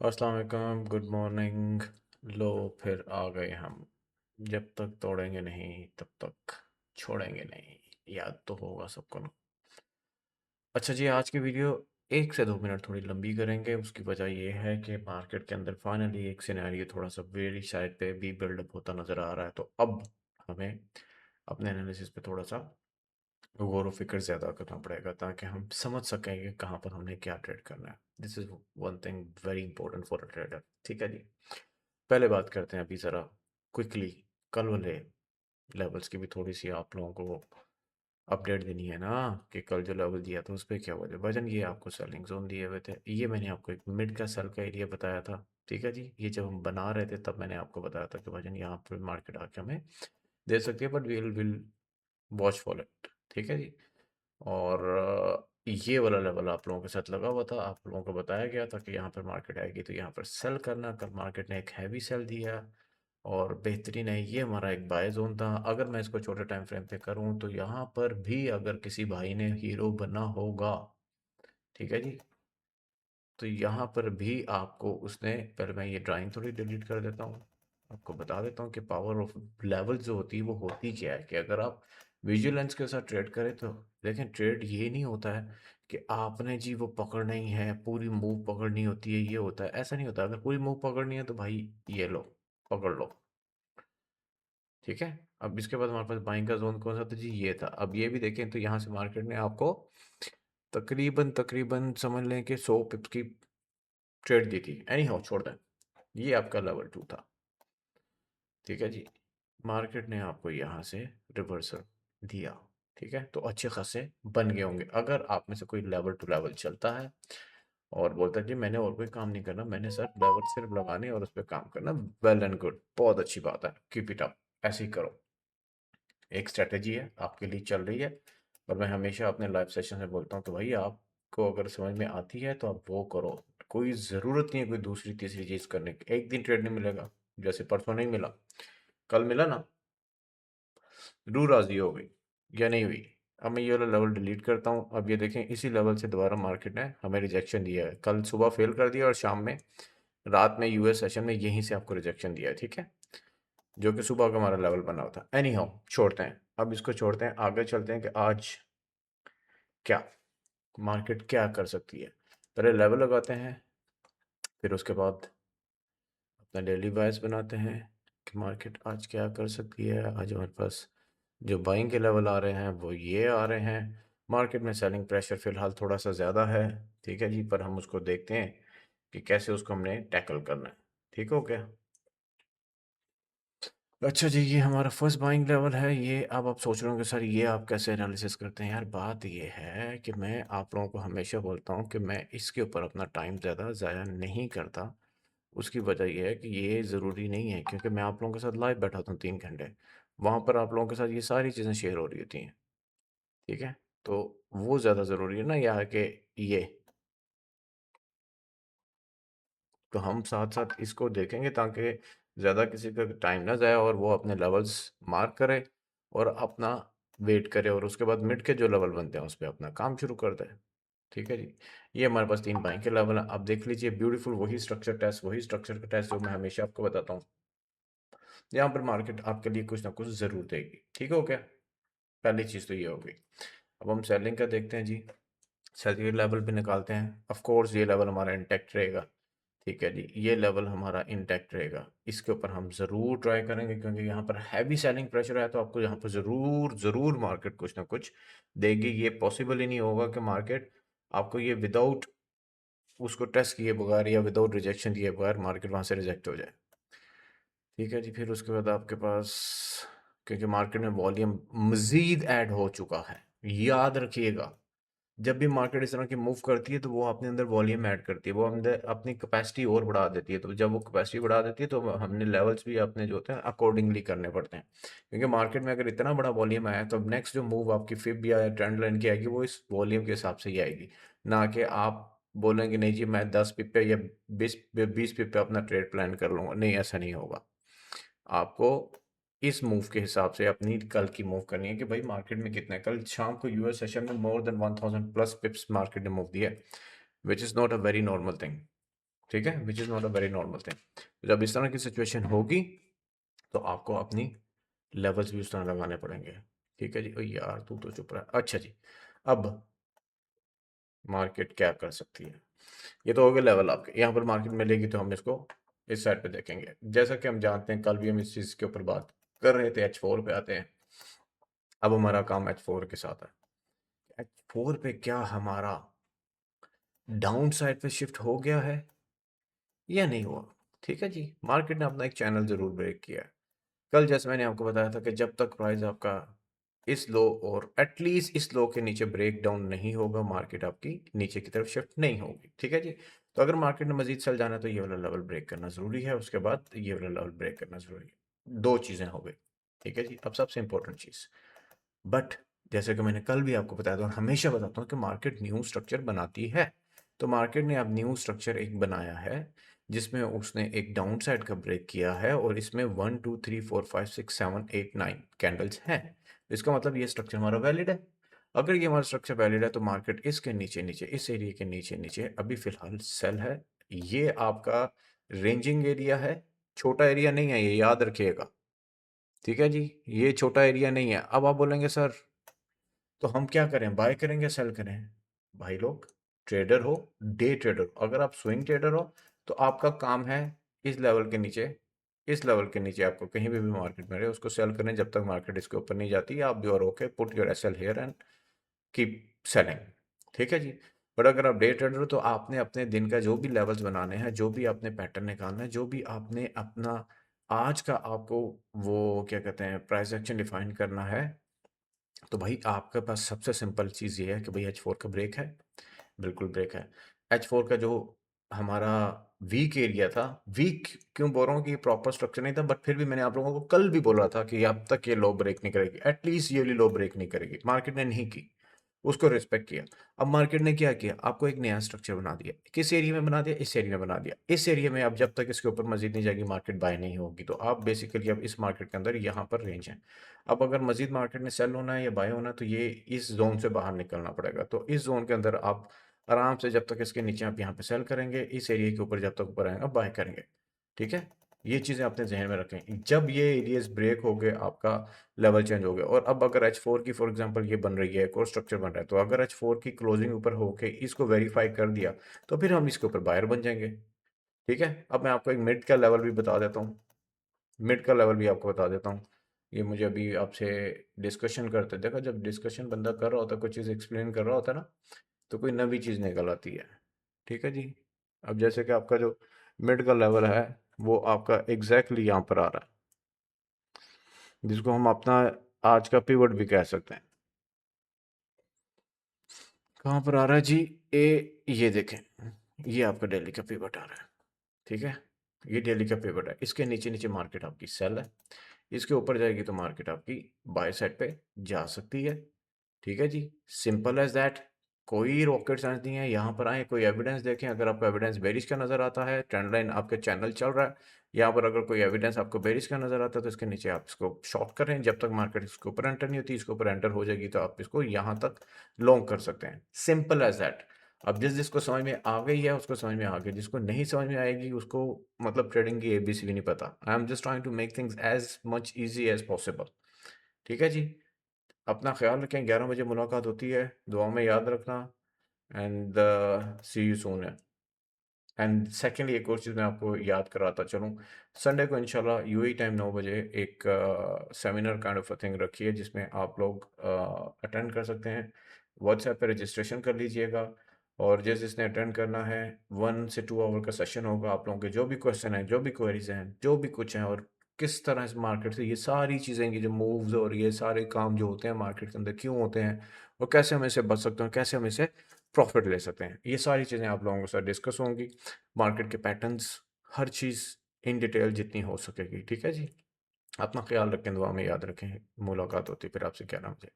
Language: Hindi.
अस्सलाम वालेकुम, गुड मॉर्निंग। लो, फिर आ गए हम। जब तक तोड़ेंगे नहीं तब तक छोड़ेंगे नहीं। याद तो होगा सबको ना। अच्छा जी, आज की वीडियो 1 से 2 मिनट थोड़ी लंबी करेंगे। उसकी वजह यह है कि मार्केट के अंदर फाइनली एक सिनेरियो थोड़ा सा वेरी साइड पे भी बिल्डअप होता नज़र आ रहा है, तो अब हमें अपने एनालिसिस पे थोड़ा सा गौर व फिक्र ज़्यादा करना पड़ेगा ताकि हम समझ सकें कि कहाँ पर हमने क्या ट्रेड करना है। This is one thing very important for a trader. ठीक है जी। पहले बात करते हैं अभी ज़रा क्विकली कल वाले लेवल्स की भी थोड़ी सी आप लोगों को अपडेट देनी है ना, कि कल जो लेवल दिया था उस पर क्या वजह वजन। ये आपको सेलिंग जोन दिए हुए थे, ये मैंने आपको एक मिड का सेल का एरिया बताया था। ठीक है जी, ये जब हम बना रहे थे तब मैंने आपको बताया था कि वजन यहाँ पर मार्केट आके हमें दे सकती है, but will watch for it. ठीक है जी। और ये वाला लेवल आप लोगों के साथ लगा हुआ था, आप लोगों को बताया गया था कि यहाँ पर मार्केट आएगी तो यहाँ पर सेल करना। कल मार्केट ने एक हैवी सेल दिया और बेहतरीन है। ये हमारा एक बाय जोन था। अगर मैं इसको छोटे टाइम फ्रेम पे करूँ तो यहाँ पर भी अगर किसी भाई ने हीरो बना होगा, ठीक है जी, तो यहाँ पर भी आपको उसने, पहले मैं ये ड्राइंग थोड़ी डिलीट कर देता हूँ, आपको बता देता हूँ कि पावर ऑफ लेवल जो होती है वो होती क्या है। कि अगर आप विजिलेंस के साथ ट्रेड करें तो देखें, ट्रेड ये नहीं होता है कि आपने जी वो पकड़ना ही है, पूरी मूव पकड़नी होती है, ये होता है। ऐसा नहीं होता। अगर पूरी मूव पकड़नी है तो भाई ये लो, पकड़ लो। ठीक है। अब इसके बाद हमारे पास बाइंग का जोन कौन सा था जी, ये था। अब ये भी देखें तो यहाँ से मार्केट ने आपको तकरीबन तकरीबन समझ लें कि 100 पिप्स की ट्रेड दी थी। एनी हाउ छोड़ दें, ये आपका लेवल 2 था। ठीक है जी। मार्केट ने आपको यहाँ से रिवर्सल दिया। ठीक है, तो अच्छे खासे बन गए होंगे। अगर आप में से कोई लेवल टू लेवल चलता है और बोलता है जी मैंने और कोई काम नहीं करना, मैंने सर लेवल सिर्फ लगाने और उस पर काम करना, वेल एंड गुड, बहुत अच्छी बात है, कीप इट अप, ऐसे ही करो। एक स्ट्रेटेजी है आपके लिए, चल रही है। और मैं हमेशा अपने लाइव सेशन में बोलता हूँ कि भाई आपको अगर समझ में आती है तो आप वो करो। कोई ज़रूरत नहीं है कोई दूसरी तीसरी चीज़ करने की। एक दिन ट्रेड नहीं मिलेगा, जैसे परसों नहीं मिला, कल मिला ना, रू राजी हो गई या नहीं हुई। अब मैं ये वाला लेवल डिलीट करता हूँ। अब ये देखें, इसी लेवल से दोबारा मार्केट ने हमें रिजेक्शन दिया है। कल सुबह फेल कर दिया और शाम में, रात में यूएस सेशन में यहीं से आपको रिजेक्शन दिया है। ठीक है, जो कि सुबह का हमारा लेवल बना हुआ था। एनी हाउ छोड़ते हैं, अब इसको छोड़ते हैं, आगे चलते हैं कि आज क्या मार्केट क्या कर सकती है। पहले लेवल लगाते हैं, फिर उसके बाद अपना डेली बायस बनाते हैं कि मार्केट आज क्या कर सकती है। आज हमारे पास जो बाइंग के लेवल आ रहे हैं वो ये आ रहे हैं। मार्केट में सेलिंग प्रेशर फ़िलहाल थोड़ा सा ज़्यादा है। ठीक है जी, पर हम उसको देखते हैं कि कैसे उसको हमने टैकल करना है। ठीक हो गया। अच्छा जी, ये हमारा फर्स्ट बाइंग लेवल है ये। अब आप सोच रहे होंगे सर ये आप कैसे एनालिसिस करते हैं। यार बात ये है कि मैं आप लोगों को हमेशा बोलता हूँ कि मैं इसके ऊपर अपना टाइम ज़्यादा ज़ाया नहीं करता। उसकी वजह ये है कि ये ज़रूरी नहीं है, क्योंकि मैं आप लोगों के साथ लाइव बैठा होता हूँ 3 घंटे, वहाँ पर आप लोगों के साथ ये सारी चीज़ें शेयर हो रही होती हैं। ठीक है, तो वो ज़्यादा ज़रूरी है ना, यह है कि ये, तो हम साथ साथ इसको देखेंगे ताकि ज़्यादा किसी का टाइम ना जाए और वो अपने लेवल्स मार्क करे और अपना वेट करे और उसके बाद मिड के जो लेवल बनते हैं उस पर अपना काम शुरू कर दे। ठीक है जी। ये हमारे पास 3 बाइंग के लेवल हैं। अब देख लीजिए, ब्यूटीफुल वही स्ट्रक्चर टेस्ट, वही स्ट्रक्चर का टेस्ट जो मैं हमेशा आपको बताता हूँ। यहाँ पर मार्केट आपके लिए कुछ ना कुछ ज़रूर देगी। ठीक हो क्या, पहली चीज़ तो ये होगी। अब हम सेलिंग का देखते हैं जी। सेलिंग लेवल भी निकालते हैं। ऑफ कोर्स ये लेवल हमारा इंटैक्ट रहेगा। ठीक है जी, ये लेवल हमारा इंटैक्ट रहेगा। इसके ऊपर हम ज़रूर ट्राई करेंगे, क्योंकि यहाँ पर हैवी सेलिंग प्रेशर है, तो आपको यहाँ पर ज़रूर ज़रूर मार्केट कुछ ना कुछ देगी। ये पॉसिबल ही नहीं होगा कि मार्केट आपको ये विदाउट उसको टेस्ट किए बगैर या विदाउट रिजेक्शन दिए बगैर मार्केट वहाँ से रिजेक्ट हो जाए। ठीक है जी। फिर उसके बाद आपके पास, क्योंकि मार्केट में वॉल्यूम मज़ीद ऐड हो चुका है, याद रखिएगा, जब भी मार्केट इस तरह की मूव करती है तो वो अपने अंदर वॉल्यूम ऐड करती है, वो अंदर अपनी कैपेसिटी और बढ़ा देती है। तो जब वो कैपेसिटी बढ़ा देती है तो हमने लेवल्स भी अपने जो होते हैं अकॉर्डिंगली करने पड़ते हैं, क्योंकि मार्केट में अगर इतना बड़ा वॉल्यूम आया तो अब नेक्स्ट जो मूव आपकी फिब या ट्रेंड लाइन की आएगी वो इस वॉल्यूम के हिसाब से ही आएगी। ना कि आप बोलेंगे नहीं जी मैं 10 पिप पे या 20 पिप पे अपना ट्रेड प्लान कर लूँगा, नहीं ऐसा नहीं होगा। आपको इस मूव के हिसाब से अपनी कल की मूव करनी है कि भाई मार्केट में कितना है। कल शाम को यूएस सेशन में मोर देन 1000 प्लस पिप्स मार्केट ने मूव दिया, which is not a very normal thing. ठीक है, which is not a very normal thing. जब इस तरह की सिचुएशन होगी तो आपको अपनी लेवल्स भी उस तरह लगाने पड़ेंगे। ठीक है जी। ओ यार तू तो चुप रहा। अच्छा जी, अब मार्केट क्या कर सकती है, ये तो हो गए लेवल आपके। यहाँ पर मार्केट मिलेगी तो हम इसको इस साइड पे देखेंगे। जैसा कि हम जानते हैं, कल भी हम इस चीज़ के ऊपर बात कर रहे थे। H4 पे आते हैं। अब हमारा काम H4 के साथ है। H4 पे क्या हमारा डाउन साइड पे शिफ्ट हो गया है या नहीं हुआ? ठीक है जी, मार्केट ने अपना एक चैनल ज़रूर ब्रेक किया है। कल जैसे मैंने आपको बताया था कि जब तक प्राइस आपका इस लो और एटलीस्ट इस लो के नीचे ब्रेक डाउन नहीं होगा, मार्केट आपकी नीचे की तरफ शिफ्ट नहीं होगी। ठीक है जी। तो अगर मार्केट ने मजीद चल जाना है तो ये वाला लेवल ब्रेक करना ज़रूरी है, उसके बाद ये वाला लेवल ब्रेक करना ज़रूरी है। दो चीज़ें हो गई। ठीक है जी। अब सबसे इंपॉर्टेंट चीज़, बट जैसे कि मैंने कल भी आपको बताया था और हमेशा बताता हूँ कि मार्केट न्यू स्ट्रक्चर बनाती है। तो मार्केट ने अब न्यू स्ट्रक्चर एक बनाया है जिसमें उसने एक डाउन साइड का ब्रेक किया है और इसमें 1 2 3 4 5 6 7 8 9 कैंडल्स हैं। इसका मतलब ये स्ट्रक्चर हमारा वैलिड है। अगर ये हमारा स्ट्रक्चर वैलिड है तो मार्केट इसके नीचे नीचे, इस एरिया के नीचे नीचे अभी फिलहाल सेल है। ये आपका रेंजिंग एरिया है, छोटा एरिया नहीं है, ये याद रखिएगा। ठीक है जी, ये छोटा एरिया नहीं है। अब आप बोलेंगे सर तो हम क्या करें, बाय करें या सेल करें? भाई लोग, ट्रेडर हो, डे ट्रेडर हो, अगर आप स्विंग ट्रेडर हो तो आपका काम है इस लेवल के नीचे, इस लेवल के नीचे आपको कहीं भी मार्केट में रहे उसको सेल करें जब तक मार्केट इसके ऊपर नहीं जाती। आप भी और okay, put your SL here and keep selling. ठीक है जी। बट अगर आप डे ट्रेडर हो तो आपने अपने दिन का जो भी लेवल्स बनाने हैं, जो भी आपने पैटर्न निकालना है, जो भी आपने अपना आज का आपको वो क्या कहते हैं प्राइस एक्शन डिफाइन करना है, तो भाई आपके पास सबसे सिंपल चीज़ ये है कि भाई H4 का ब्रेक है, बिल्कुल ब्रेक है। H4 का जो हमारा वीक एरिया था, वीक क्यों बोल रहा हूँ कि प्रॉपर स्ट्रक्चर नहीं था, बट फिर भी मैंने आप लोगों को कल भी बोला था कि अब तक ये लो ब्रेक नहीं करेगी, एटलीस्ट ये वाली लो ब्रेक नहीं करेगी। मार्केट ने नहीं की, उसको रिस्पेक्ट किया। अब मार्केट ने क्या किया, आपको एक नया स्ट्रक्चर बना दिया। किस एरिया में बना दिया? इस एरिया में बना दिया। इस एरिया में अब जब तक इसके ऊपर मजीद नहीं जाएगी मार्केट बाय नहीं होगी। तो आप बेसिकली अब इस मार्केट के अंदर यहाँ पर रेंज है। अब अगर मजीद मार्केट में सेल होना है या बाय होना है तो ये इस जोन से बाहर निकलना पड़ेगा। तो इस जोन के अंदर आप आराम से जब तक इसके नीचे आप यहाँ पे सेल करेंगे, इस एरिया के ऊपर जब तक ऊपर आएगा बाय करेंगे। ठीक है, ये चीज़ें अपने जहन में रखें। जब ये एरियाज ब्रेक हो गए आपका लेवल चेंज हो गया। और अब अगर H4 की फॉर एग्जांपल ये बन रही है, एक और स्ट्रक्चर बन रहा है, तो अगर H4 की क्लोजिंग ऊपर होके इसको वेरीफाई कर दिया तो फिर हम इसके ऊपर बायर बन जाएंगे। ठीक है, अब मैं आपको एक मिड का लेवल भी बता देता हूँ। मिड का लेवल भी आपको बता देता हूँ। ये मुझे अभी आपसे डिस्कशन करते, देखो जब डिस्कशन बंदा कर रहा होता है, कोई चीज़ एक्सप्लेन कर रहा होता है ना, तो कोई नवी चीज़ निकल आती है। ठीक है जी। अब जैसे कि आपका जो मिड का लेवल है वो आपका एग्जैक्टली यहाँ पर आ रहा है, जिसको हम अपना आज का पिवट भी कह सकते हैं। कहाँ पर आ रहा है जी? ये देखें, ये आपका डेली का पिवट आ रहा है। ठीक है, ये डेली का पिवट है। इसके नीचे नीचे मार्केट आपकी सेल है, इसके ऊपर जाएगी तो मार्केट आपकी बाय साइड पे जा सकती है। ठीक है जी, सिंपल एज दैट। कोई रॉकेट साइंस नहीं है। यहाँ पर आए, कोई एविडेंस देखें। अगर आपको एविडेंस बेरिश का नज़र आता है, ट्रेंड लाइन आपके चैनल चल रहा है, यहाँ पर अगर कोई एविडेंस आपको बेरिश का नज़र आता है तो इसके नीचे आप इसको शॉर्ट करें। जब तक मार्केट इसके ऊपर एंटर नहीं होती, इसके ऊपर एंटर हो जाएगी तो आप इसको यहाँ तक लॉन्ग कर सकते हैं। Simple as that. अब जिसको समझ में आ गई है उसको समझ में आ गई, जिसको नहीं समझ में आएगी उसको मतलब ट्रेडिंग की एबीसी भी नहीं पता। I am just trying to make things as much easy as possible. ठीक है जी। अपना ख्याल रखें। 11 बजे मुलाकात होती है, दुआ में याद रखना। And see you soon. And secondly एक और चीज़ मैं आपको याद कराता चलूँ, संडे को इंशाल्लाह यूएई टाइम 9 बजे एक seminar kind of a thing रखी है जिसमें आप लोग अटेंड कर सकते हैं। व्हाट्सएप पे रजिस्ट्रेशन कर लीजिएगा और जिसने अटेंड करना है 1 से 2 आवर का सेशन होगा। आप लोगों के जो भी क्वेश्चन हैं, जो भी क्वेरीज हैं, जो भी कुछ हैं और किस तरह इस मार्केट से ये सारी चीज़ें, ये जो मूव्स और ये सारे काम जो होते हैं मार्केट के अंदर क्यों होते हैं और कैसे हम इससे बच सकते हैं, कैसे हम इससे प्रॉफिट ले सकते हैं, ये सारी चीज़ें आप लोगों के साथ डिस्कस होंगी। मार्केट के patterns, her cheese in detail जितनी हो सकेगी। ठीक है जी। अपना ख्याल रखें, दुआ में याद रखें। मुलाकात होती है फिर आपसे। क्या नाम है?